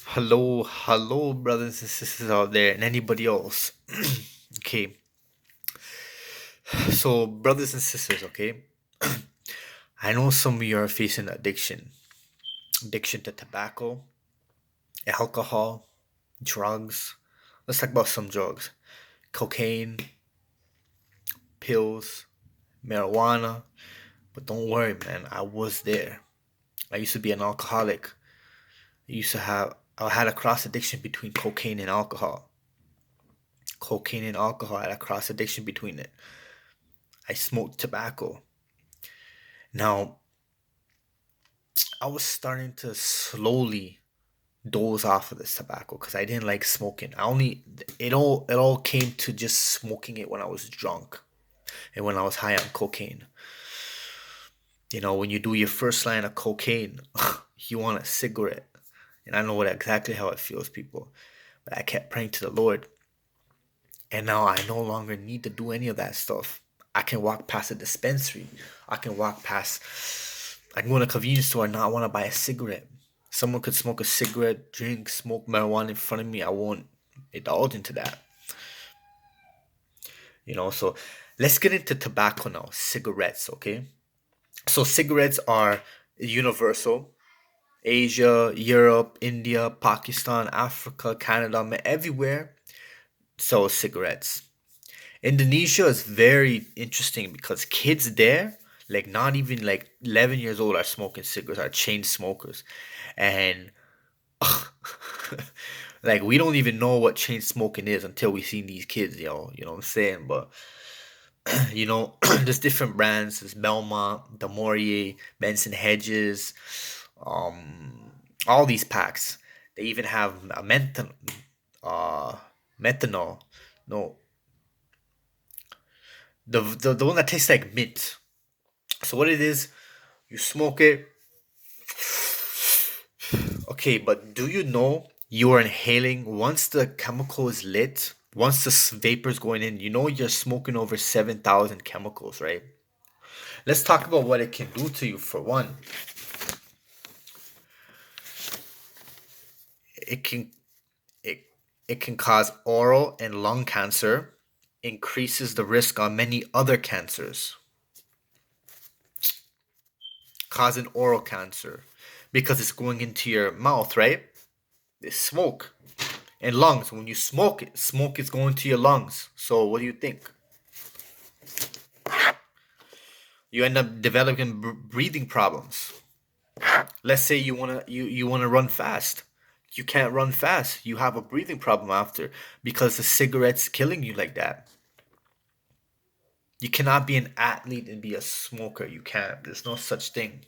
Hello, brothers and sisters out there, and anybody else. Okay, so brothers and sisters, okay, I know some of you are facing addiction to tobacco, alcohol, drugs. Let's talk about some drugs: cocaine, pills, marijuana. But don't worry, man, I was there. I used to be an alcoholic. I had a cross addiction between cocaine and alcohol. Cocaine and alcohol, I had a cross addiction between it. I smoked tobacco. Now, I was starting to slowly doze off of this tobacco because I didn't like smoking. It all came to just smoking it when I was drunk and when I was high on cocaine. When you do your first line of cocaine, you want a cigarette. And I know exactly how it feels, people. But I kept praying to the Lord. And now I no longer need to do any of that stuff. I can walk past a dispensary. I can walk past, I can go to a convenience store and not want to buy a cigarette. Someone could smoke a cigarette, drink, smoke marijuana in front of me. I won't indulge into that. So let's get into tobacco now. Cigarettes, okay? So cigarettes are universal. Asia, Europe, India, Pakistan, Africa, Canada, everywhere sell cigarettes. Indonesia is very interesting because kids there, like not even like 11 years old, are smoking cigarettes, are chain smokers. And like we don't even know what chain smoking is until we see these kids, you know what I'm saying? But there's different brands. There's Belmont, Demorier, Benson Hedges, um, all these packs. They even have a uh, methanol. No, the one that tastes like mint. So what it is, you smoke it. Okay, but do you know you are inhaling once the chemical is lit, once the vapor is going in, you're smoking over 7,000 chemicals, right? Let's talk about what it can do to you for one. It can it, it can cause oral and lung cancer, increases the risk on many other cancers, causing oral cancer because it's going into your mouth, right? It's smoke and lungs. When you smoke it, smoke is going to your lungs. So what do you think? You end up developing breathing problems. Let's say you wanna run fast. You can't run fast. You have a breathing problem after because the cigarette's killing you like that. You cannot be an athlete and be a smoker. You can't. There's no such thing.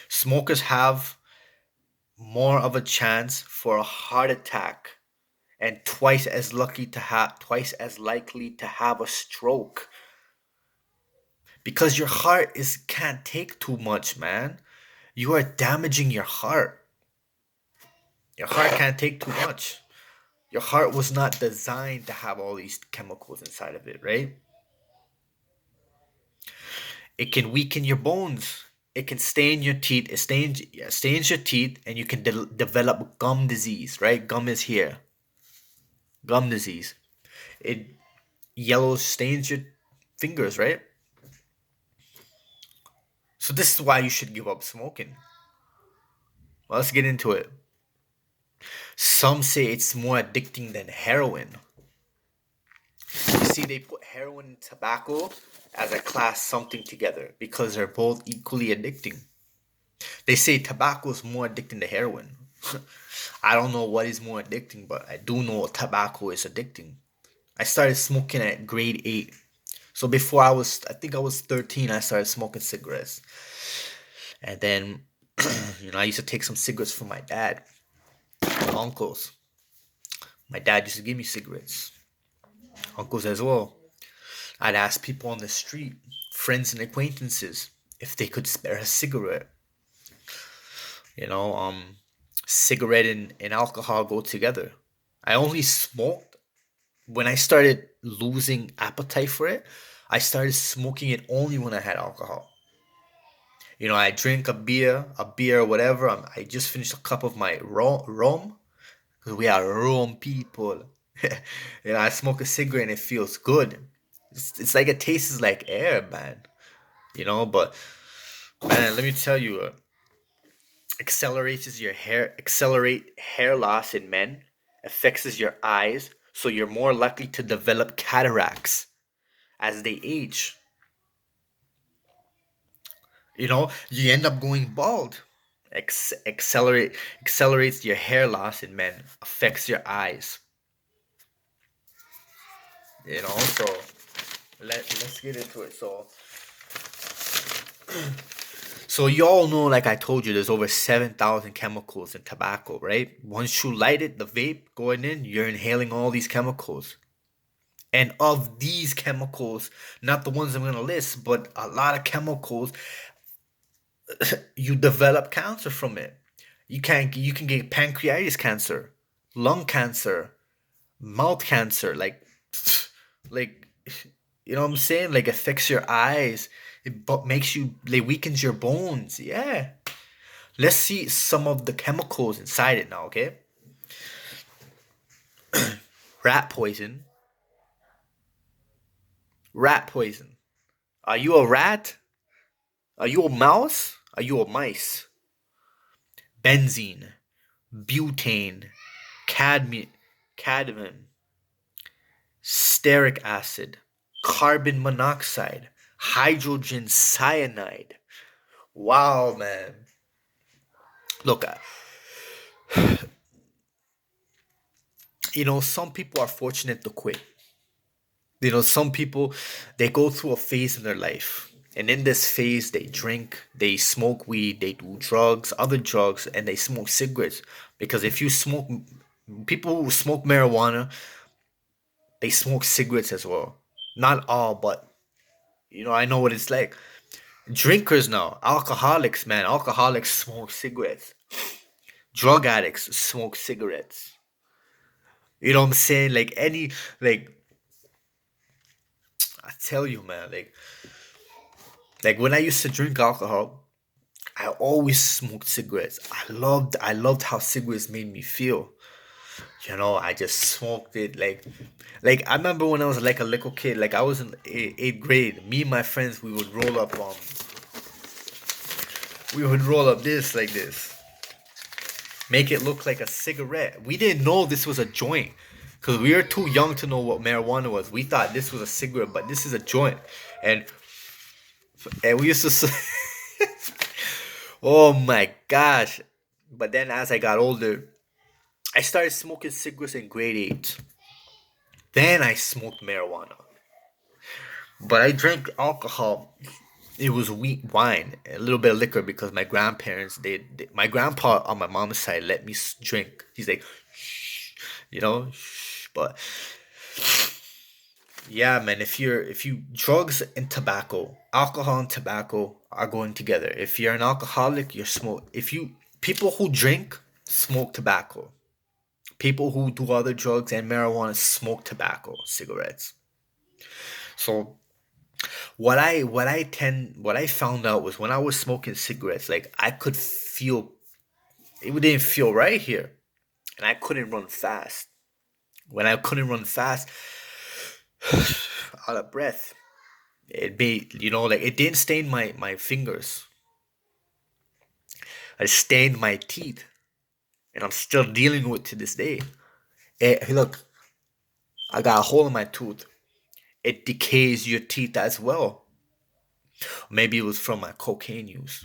Smokers have more of a chance for a heart attack and twice as likely to have a stroke because your heart is can't take too much, man. You are damaging your heart. Your heart can't take too much. Your heart was not designed to have all these chemicals inside of it, right? It can weaken your bones. It can stain your teeth. It stains your teeth, and you can develop gum disease, right? Gum is here. Gum disease. It yellow stains your fingers, right? So this is why you should give up smoking. Well, let's get into it. Some say it's more addicting than heroin. You see, they put heroin and tobacco as a class something together because they're both equally addicting. They say tobacco is more addicting than heroin. I don't know what is more addicting, but I do know tobacco is addicting. I started smoking at grade 8. So I think I was 13, I started smoking cigarettes. And then, I used to take some cigarettes from my dad, my uncles. My dad used to give me cigarettes, uncles as well. I'd ask people on the street, friends and acquaintances, if they could spare a cigarette. You know, cigarette and alcohol go together. I only smoked when I started losing appetite for it. I started smoking it only when I had alcohol. I drink a beer or whatever. I just finished a cup of my rum, because we are rum people. I smoke a cigarette and it feels good. It's like it tastes like air, man. But man, let me tell you, accelerate hair loss in men, affects your eyes, so you're more likely to develop cataracts as they age. You end up going bald. Accelerates your hair loss in men, affects your eyes. So let's get into it. So you all know, like I told you, there's over 7,000 chemicals in tobacco, right? Once you light it, the vape going in, you're inhaling all these chemicals. And of these chemicals, not the ones I'm gonna list, but a lot of chemicals, you develop cancer from it. You can get pancreatic cancer, lung cancer, mouth cancer, like what I'm saying? Like affects your eyes. It makes you, like, weakens your bones. Yeah. Let's see some of the chemicals inside it now, okay? Rat poison. Rat poison. Are you a rat? Are you a mouse? Are you a mice? Benzene, butane, cadmium, cadmium, stearic acid, carbon monoxide, hydrogen cyanide. Wow, man. Look, some people are fortunate to quit. Some people, they go through a phase in their life. And in this phase, they drink, they smoke weed, they do drugs, other drugs, and they smoke cigarettes. Because if you smoke, people who smoke marijuana, they smoke cigarettes as well. Not all, but I know what it's like. Drinkers now, alcoholics, man, alcoholics smoke cigarettes. Drug addicts smoke cigarettes. You know what I'm saying? I tell you, man, like when I used to drink alcohol, I always smoked cigarettes. I loved how cigarettes made me feel. I just smoked it like I remember when I was like a little kid, like I was in eighth grade. Me and my friends, we would roll up this like this, make it look like a cigarette. We didn't know this was a joint because we were too young to know what marijuana was. We thought this was a cigarette, but this is a joint, and we used to. Oh my gosh! But then as I got older, I started smoking cigarettes in grade 8. Then I smoked marijuana. But I drank alcohol. It was wheat wine, a little bit of liquor, because my grandparents, my grandpa on my mom's side let me drink. He's like, shh, shh. But yeah, man, if you drugs and tobacco, alcohol and tobacco are going together. If you're an alcoholic, you're smoke. If you People who drink smoke tobacco. People who do other drugs and marijuana smoke tobacco, cigarettes. So what I found out was when I was smoking cigarettes, like I could feel it didn't feel right here, and I couldn't run fast. When I couldn't run fast, out of breath, it made like it didn't stain my fingers. It stained my teeth, and I'm still dealing with it to this day. Hey, look, I got a hole in my tooth. It decays your teeth as well. Maybe it was from my cocaine use.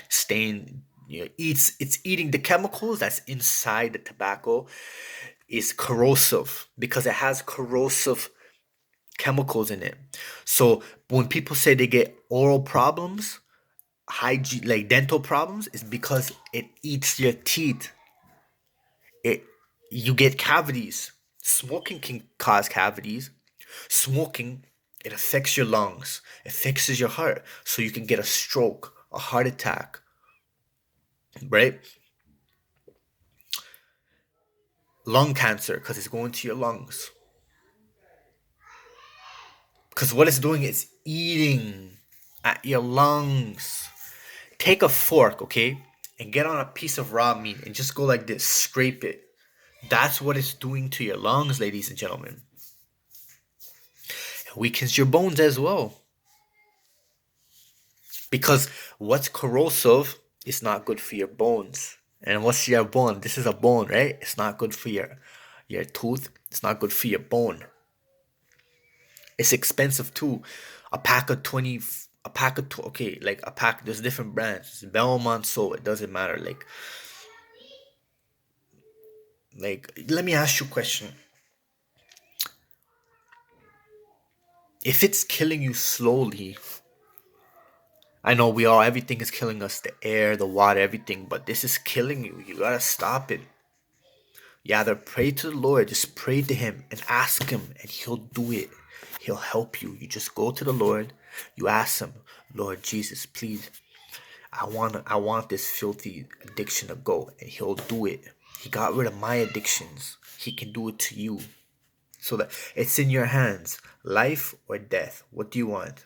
Stain, it's eating the chemicals that's inside the tobacco is corrosive because it has corrosive chemicals in it. So when people say they get oral problems, hygiene, like dental problems, is because it eats your teeth. It You get cavities. Smoking can cause cavities. Smoking, it affects your lungs. It fixes your heart, so you can get a stroke, a heart attack, right? Lung cancer, because it's going to your lungs. Because what it's doing is eating at your lungs. Take a fork, okay, and get on a piece of raw meat and just go like this, scrape it. That's what it's doing to your lungs, ladies and gentlemen. It weakens your bones as well. Because what's corrosive is not good for your bones. And what's your bone? This is a bone, right? It's not good for your tooth. It's not good for your bone. It's expensive too. A pack of 20, a pack of, okay, like a pack, there's different brands. Belmont, so it doesn't matter. Let me ask you a question. If it's killing you slowly, I know everything is killing us, the air, the water, everything, but this is killing you. You gotta stop it. You either pray to the Lord, just pray to Him and ask Him, and He'll do it. He'll help you. You just go to the Lord, you ask Him, Lord Jesus, please, I want this filthy addiction to go, and He'll do it. He got rid of my addictions. He can do it to you. So that it's in your hands. Life or death. What do you want?